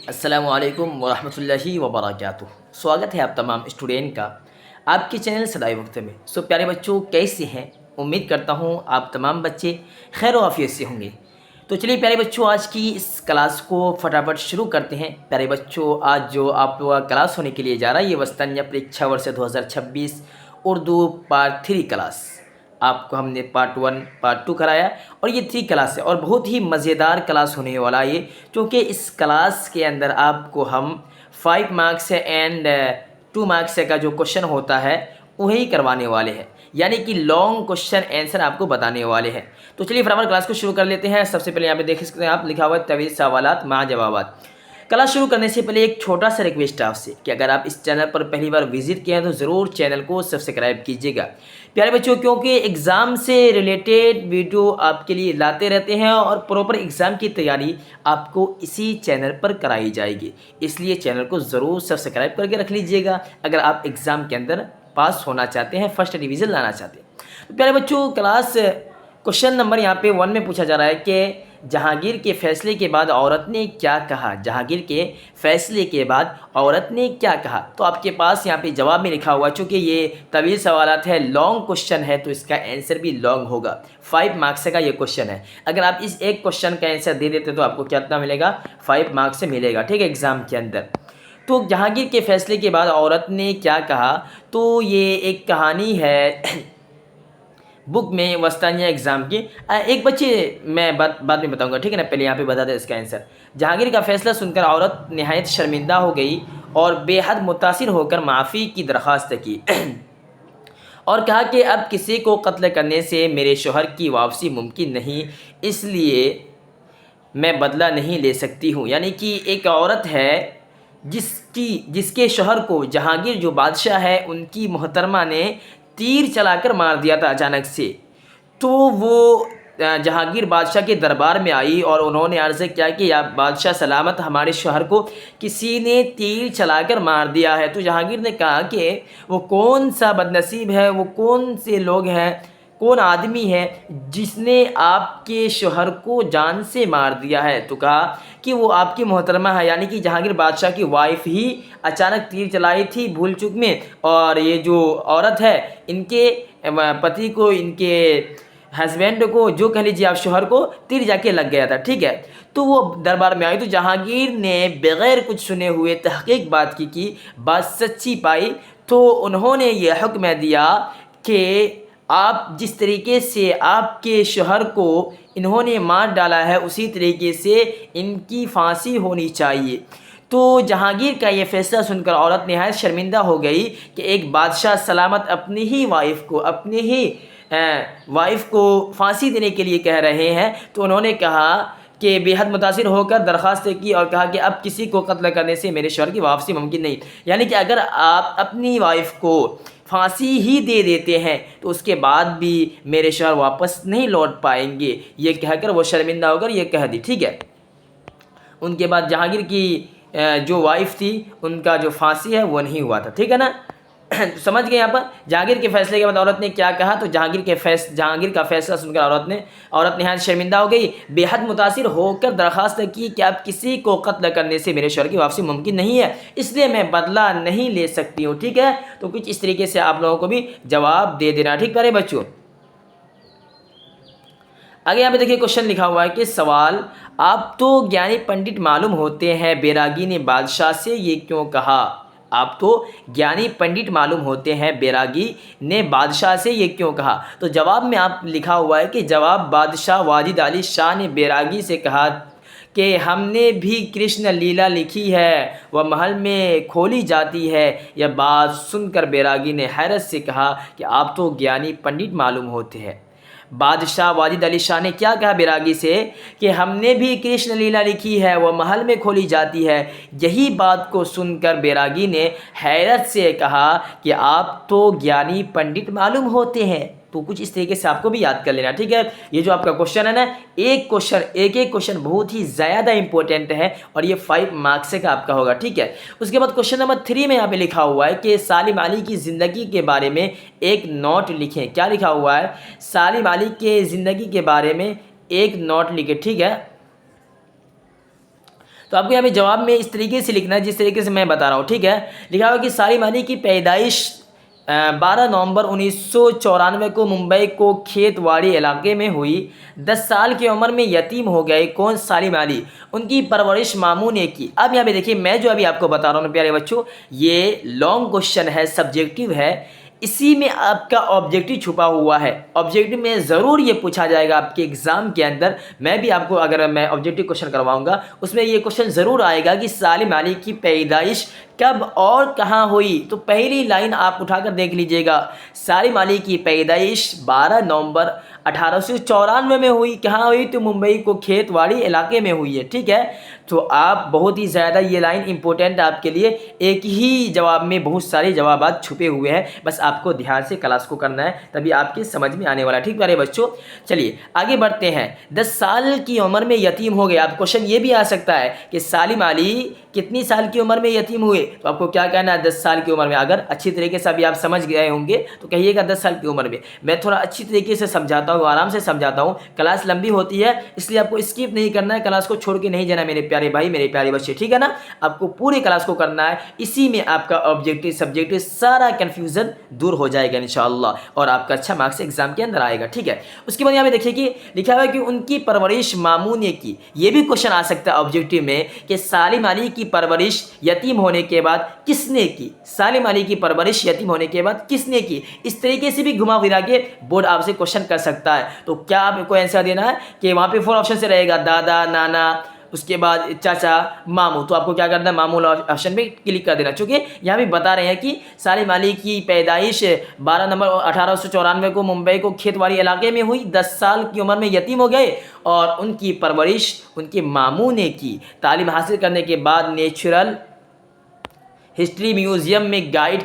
अस्सलामुअलैकुम वरहमतुल्लाहि वबरकातुह। स्वागत है आप तमाम स्टूडेंट का आपके चैनल सदाई वक्त में। सो प्यारे बच्चों, कैसे हैं? उम्मीद करता हूँ आप तमाम बच्चे खैर आफियत से होंगे। तो चलिए प्यारे बच्चों, आज की इस क्लास को फटाफट शुरू करते हैं। प्यारे बच्चों, आज जो आप लोगों का क्लास होने के लिए जा रहा है, ये वस्तानिया परीक्षा वर्ष 2026 उर्दू पार्ट 3 क्लास। आपको हमने पार्ट 1 पार्ट 2 कराया और ये 3 क्लास है और बहुत ही मज़ेदार क्लास होने वाला है ये, क्योंकि इस क्लास के अंदर आपको हम 5 मार्क्स एंड 2 मार्क्स का जो क्वेश्चन होता है वही करवाने वाले हैं, यानी कि लॉन्ग क्वेश्चन आंसर आपको बताने वाले हैं। तो चलिए फटाफट क्लास को शुरू कर लेते हैं। सबसे पहले यहाँ पे देख सकते हैं आप, लिखा हुआ है तवील सवालात मा जवाबात। क्लास शुरू करने से पहले एक छोटा सा रिक्वेस्ट है आपसे कि अगर आप इस चैनल पर पहली बार विजिट किए हैं तो ज़रूर चैनल को सब्सक्राइब कीजिएगा प्यारे बच्चों, क्योंकि एग्ज़ाम से रिलेटेड वीडियो आपके लिए लाते रहते हैं और प्रॉपर एग्ज़ाम की तैयारी आपको इसी चैनल पर कराई जाएगी। इसलिए चैनल को ज़रूर सब्सक्राइब करके रख लीजिएगा अगर आप एग्ज़ाम के अंदर पास होना चाहते हैं, फर्स्ट डिवीज़न लाना चाहते हैं। तो प्यारे बच्चों, क्लास क्वेश्चन नंबर यहाँ पे 1 में पूछा जा रहा है कि जहांगीर के फैसले के बाद औरत ने क्या कहा। जहांगीर के फैसले के बाद औरत ने क्या कहा। तो आपके पास यहाँ पे जवाब में लिखा हुआ, चूँकि ये तवील सवालात है, लॉन्ग क्वेश्चन है, तो इसका आंसर भी लॉन्ग होगा। 5 मार्क्स का ये क्वेश्चन है। अगर आप इस एक क्वेश्चन का आंसर दे देते तो आपको कितना मिलेगा? 5 मार्क्स से मिलेगा, ठीक है, एग्ज़ाम के अंदर। तो जहांगीर के फैसले के बाद औरत ने क्या कहा, तो ये एक कहानी है बुक में वस्तानिया एग्ज़ाम की। एक बच्चे मैं बाद में बताऊंगा, ठीक है ना, पहले यहाँ पे बता दें इसका आंसर। जहांगीर का फैसला सुनकर औरत नहायत शर्मिंदा हो गई और बेहद मुतासिर होकर माफ़ी की दरख्वास्त की और कहा कि अब किसी को कत्ल करने से मेरे शोहर की वापसी मुमकिन नहीं, इसलिए मैं बदला नहीं ले सकती हूँ। यानी कि एक औरत है जिसके शोहर को जहांगीर जो बादशाह है उनकी मोहतरमा ने तीर चलाकर मार दिया था अचानक से। तो वो जहांगीर बादशाह के दरबार में आई और उन्होंने अर्ज़ किया कि या बादशाह सलामत, हमारे शोहर को किसी ने तीर चलाकर मार दिया है। तो जहांगीर ने कहा कि वो कौन सा बदनसीब है, वो कौन से लोग हैं, कौन आदमी है जिसने आपके शोहर को जान से मार दिया है। तो कहा कि वो आपकी मोहतरमा है, यानी कि जहांगीर बादशाह की वाइफ ही अचानक तीर चलाई थी भूल चूक में, और ये जो औरत है इनके पति को, इनके हस्बैंड को, जो कह लीजिए आप शोहर को, तीर जाके लग गया था, ठीक है। तो वो दरबार में आई तो जहांगीर ने बग़ैर कुछ सुने हुए तहक़ीक़ बात की बात सच्ची पाई, तो उन्होंने ये हुक्म दिया कि आप जिस तरीके से आपके शोहर को इन्होंने मार डाला है उसी तरीके से इनकी फांसी होनी चाहिए। तो जहांगीर का ये फैसला सुनकर औरत नहायत शर्मिंदा हो गई कि एक बादशाह सलामत अपनी ही वाइफ को फांसी देने के लिए कह रहे हैं। तो उन्होंने कहा कि बेहद मुतासिर होकर दरख्वास्त की और कहा कि अब किसी को कत्ल करने से मेरे शोहर की वापसी मुमकिन नहीं। यानी कि अगर आप अपनी वाइफ को फांसी ही दे देते हैं तो उसके बाद भी मेरे शोहर वापस नहीं लौट पाएंगे, ये कहकर वो शर्मिंदा होकर ये कह दी, ठीक है। उनके बाद जहांगीर की जो वाइफ थी उनका जो फांसी है वो नहीं हुआ था, ठीक है ना। तो समझ गए यहाँ पर जहांगीर के फैसले के बाद औरत ने क्या कहा। तो जहांगीर का फैसला सुनकर औरत नहायत शर्मिंदा हो गई, बेहद मुतासिर होकर दरख्वास्त की कि अब किसी को कत्ल करने से मेरे शोहर की वापसी मुमकिन नहीं है, इसलिए मैं बदला नहीं ले सकती हूँ, ठीक है। तो कुछ इस तरीके से आप लोगों को भी जवाब दे देना, ठीक है बच्चों। आगे यहाँ पे देखिए क्वेश्चन लिखा हुआ है कि सवाल, आप तो ज्ञानी पंडित मालूम होते हैं, बैरागी ने बादशाह से ये क्यों कहा। आप तो ज्ञानी पंडित मालूम होते हैं, बैरागी ने बादशाह से ये क्यों कहा। तो जवाब में आप लिखा हुआ है कि जवाब, बादशाह वाजिद अली शाह ने बैरागी से कहा कि हमने भी कृष्ण लीला लिखी है, वह महल में खोली जाती है। यह बात सुनकर बैरागी ने हैरत से कहा कि आप तो ज्ञानी पंडित मालूम होते हैं। बादशाह वाजिद अली शाह ने क्या कहा बैरागी से कि हमने भी कृष्ण लीला लिखी है, वह महल में खोली जाती है। यही बात को सुनकर बैरागी ने हैरत से कहा कि आप तो ज्ञानी पंडित मालूम होते हैं। तो कुछ इस तरीके से आपको भी याद कर लेना, ठीक है। ये जो आपका क्वेश्चन है ना, एक क्वेश्चन बहुत ही ज़्यादा इंपॉर्टेंट है और ये 5 मार्क्स का आपका होगा, ठीक है। उसके बाद क्वेश्चन नंबर 3 में यहाँ पे लिखा हुआ है कि सालिम अली की ज़िंदगी के बारे में एक नोट लिखें। क्या लिखा हुआ है? सालिम अली के ज़िंदगी के बारे में एक नोट लिखें, ठीक है। तो आपको यहाँ पे जवाब में इस तरीके से लिखना है जिस तरीके से मैं बता रहा हूँ, ठीक है। लिखा हुआ कि सालिम अली की पैदाइश 12 नवंबर 1994 को मुंबई को खेतवाड़ी इलाके में हुई। 10 साल की उम्र में यतीम हो गए कौन? सालिम अली। उनकी परवरिश मामू ने की। अब यहाँ पे देखिए, मैं जो अभी आपको बता रहा हूँ प्यारे बच्चों, ये लॉन्ग क्वेश्चन है, सब्जेक्टिव है, इसी में आपका ऑब्जेक्टिव छुपा हुआ है। ऑब्जेक्टिव में ज़रूर ये पूछा जाएगा आपके एग्ज़ाम के अंदर। मैं भी आपको, अगर मैं ऑब्जेक्टिव क्वेश्चन करवाऊंगा, उसमें ये क्वेश्चन ज़रूर आएगा कि सालिम अली की पैदाइश कब और कहाँ हुई। तो पहली लाइन आप उठाकर देख लीजिएगा, सालिम अली की पैदाइश 12 नवंबर 1894 में हुई। कहाँ हुई? तो मुंबई को खेतवाड़ी इलाके में हुई है, ठीक है। तो आप बहुत ही ज़्यादा, ये लाइन इंपॉर्टेंट है आपके लिए। एक ही जवाब में बहुत सारे जवाब छुपे हुए हैं, बस आपको ध्यान से क्लास को करना है, तभी आपके समझ में आने वाला है, ठीक प्यारे बच्चों। चलिए आगे बढ़ते हैं। 10 साल की उम्र में यतीम हो गए। आप क्वेश्चन ये भी आ सकता है कि सालिम अली कितनी साल की उम्र में यतीम हुए, तो आपको क्या कहना है? 10 साल की उम्र में। अगर अच्छी तरीके से अभी आप समझ गए होंगे तो कहिएगा 10 साल की उम्र में। मैं थोड़ा अच्छी तरीके से समझाता हूँ, आराम से समझाता हूँ, क्लास लंबी होती है इसलिए आपको स्किप नहीं करना है, क्लास को छोड़ के नहीं जाना मेरे प्यारे भाई, मेरे प्यारे बच्चे, ठीक है ना। आपको पूरी क्लास को करना है, इसी में आपका ऑब्जेक्टिव सब्जेक्टिव सारा कन्फ्यूजन दूर हो जाएगा इंशाअल्लाह, और आपका अच्छा मार्क्स एग्जाम के अंदर आएगा, ठीक है। उसके बाद यहाँ पे देखिए कि लिखा हुआ है कि उनकी परवरिश मामू ने की। ये भी क्वेश्चन आ सकता है ऑब्जेक्टिव में कि सालिम अली की परवरिश यतीम होने के बाद किसने की? सालिम अली की परवरिश यतीम होने के बाद किसने की? इस तरीके से भी घुमा फिरा के बोर्ड आपसे क्वेश्चन कर सकता है। तो क्या आपको आंसर देना है कि वहाँ पे 4 ऑप्शन से रहेगा, दादा, नाना, उसके बाद चाचा, मामू। तो आपको क्या करना है? मामू ऑप्शन पे क्लिक कर देना, क्योंकि यहाँ भी बता रहे हैं कि सालिम अली की पैदाइश 12 नवंबर 1894 को मुंबई को खेतवाड़ी इलाके में हुई। 10 साल की उम्र में यतीम हो गए और उनकी परवरिश उनके मामू ने की। तालीम हासिल करने के बाद नेचुरल हिस्ट्री म्यूज़ियम में गार्ड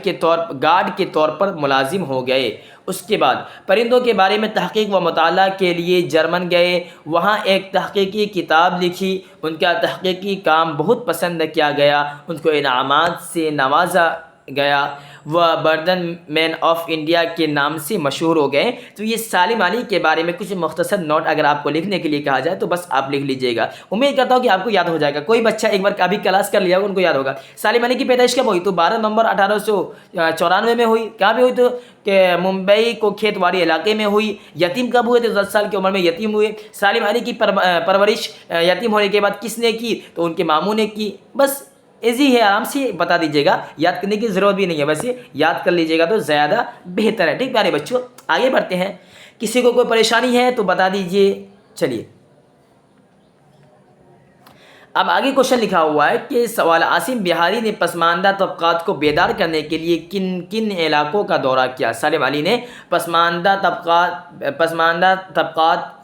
के तौर पर मुलाजिम हो गए। उसके बाद परिंदों के बारे में तहक़ीक़ व मुताला के लिए जर्मन गए, वहाँ एक तहक़ीक़ी किताब लिखी। उनका तहक़ीक़ी काम बहुत पसंद किया गया, उनको इनामात से नवाजा गया, वह बर्दन मैन ऑफ इंडिया के नाम से मशहूर हो गए। तो ये सालिम अली के बारे में कुछ मुख्तसर नोट अगर आपको लिखने के लिए कहा जाए तो बस आप लिख लीजिएगा। उम्मीद करता हूँ कि आपको याद हो जाएगा। कोई बच्चा एक बार अभी क्लास कर लिया उनको याद होगा। सालिम अली की पैदाइश कब हुई? तो 12 नवंबर 1894 में हुई। कहाँ पे हुई? तो कि मुंबई को खेतवाड़ी इलाके में हुई। यतीम कब हुए? तो 10 साल की उम्र में यतीम हुए। सालिम अली की परवरिश यतीम होने के बाद किसने की? तो उनके मामू ने की। बस इजी है, आराम से बता दीजिएगा, याद करने की ज़रूरत भी नहीं है, वैसे याद कर लीजिएगा तो ज़्यादा बेहतर है, ठीक प्यारे बच्चों। आगे बढ़ते हैं। किसी को कोई परेशानी है तो बता दीजिए। चलिए अब आगे क्वेश्चन लिखा हुआ है कि सवाल, आसिम बिहारी ने पसमानदा तबकात को बेदार करने के लिए किन किन इलाकों का दौरा किया? सालिम अली ने पसमानदा तबकात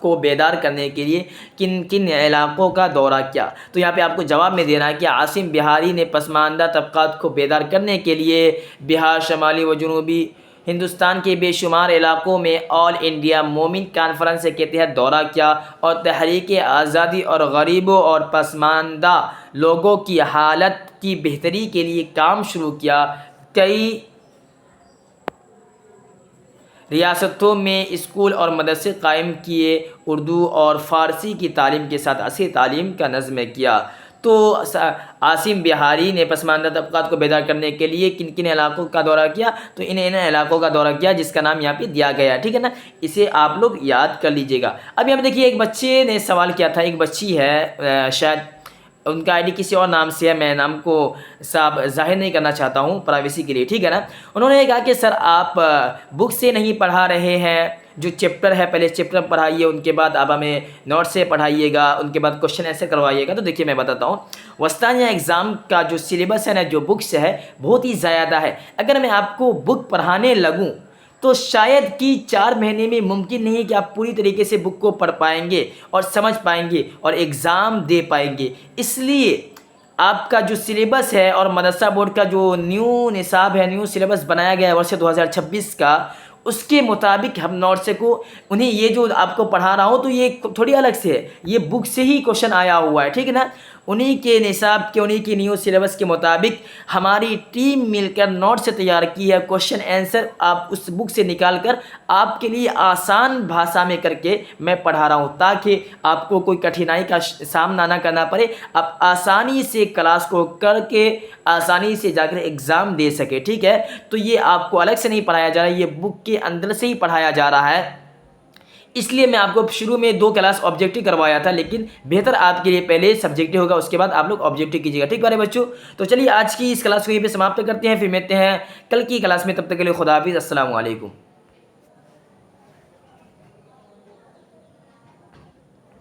को बेदार करने के लिए किन किन इलाकों का दौरा किया? तो यहाँ पे आपको जवाब में देना है कि आसिम बिहारी ने पसमानदा तबकात को बेदार करने के लिए बिहार, शमाली व जनूबी हिंदुस्तान के बेशुमार इलाकों में ऑल इंडिया मोमिन कॉन्फ्रेंस के तहत दौरा किया और तहरीक आज़ादी और गरीबों और पसमानदा लोगों की हालत की बेहतरी के लिए काम शुरू किया। कई रियासतों में स्कूल और मदरसे कायम किए। उर्दू और फ़ारसी की तालीम के साथ असली तालीम का नज़्म किया। तो आसिम बिहारी ने पसमानदा तबकात को बेदार करने के लिए किन किन इलाकों का दौरा किया? तो इन इलाकों का दौरा किया जिसका नाम यहाँ पे दिया गया है, ठीक है ना। इसे आप लोग याद कर लीजिएगा। अब यहाँ पे देखिए, एक बच्चे ने सवाल किया था, एक बच्ची है, शायद उनका आईडी किसी और नाम से है, मैं नाम को साहब जाहिर नहीं करना चाहता हूँ प्राइवेसी के लिए, ठीक है ना। उन्होंने कहा कि सर आप बुक से नहीं पढ़ा रहे हैं, जो चैप्टर है पहले चैप्टर पढ़ाइए, उनके बाद आप हमें नोट से पढ़ाइएगा, उनके बाद क्वेश्चन ऐसे करवाइएगा। तो देखिए मैं बताता हूँ, वस्तानिया एग्ज़ाम का जो सिलेबस है ना, जो बुक्स है बहुत ही ज़्यादा है। अगर मैं आपको बुक पढ़ाने लगूँ तो शायद कि 4 महीने में मुमकिन नहीं है कि आप पूरी तरीके से बुक को पढ़ पाएंगे और समझ पाएंगे और एग्ज़ाम दे पाएंगे। इसलिए आपका जो सिलेबस है और मदरसा बोर्ड का जो न्यू निसाब है, न्यू सिलेबस बनाया गया है वर्ष 2026 का, उसके मुताबिक हम नोट से को उन्हें ये जो आपको पढ़ा रहा हूँ तो ये थोड़ी अलग से है, ये बुक से ही क्वेश्चन आया हुआ है, ठीक है ना। उन्हीं के निसाब के, उन्हीं की न्यू सिलेबस के मुताबिक हमारी टीम मिलकर नोट से तैयार किया क्वेश्चन आंसर आप उस बुक से निकाल कर आपके लिए आसान भाषा में करके मैं पढ़ा रहा हूँ, ताकि आपको कोई कठिनाई का सामना ना करना पड़े, आप आसानी से क्लास को करके आसानी से जाकर एग्ज़ाम दे सके। ठीक है, तो ये आपको अलग से नहीं पढ़ाया जा रहा है, ये बुक के अंदर से ही पढ़ाया जा रहा है। इसलिए मैं आपको शुरू में 2 क्लास ऑब्जेक्टिव करवाया था, लेकिन बेहतर आपके लिए पहले सब्जेक्टिव होगा, उसके बाद आप लोग ऑब्जेक्टिव कीजिएगा। ठीक है बच्चों, तो चलिए आज की इस क्लास को यहीं पे समाप्त करते हैं, फिर मिलते हैं कल की क्लास में। तब तक के लिए खुदा हाफिज़, अस्सलाम वालेकुम।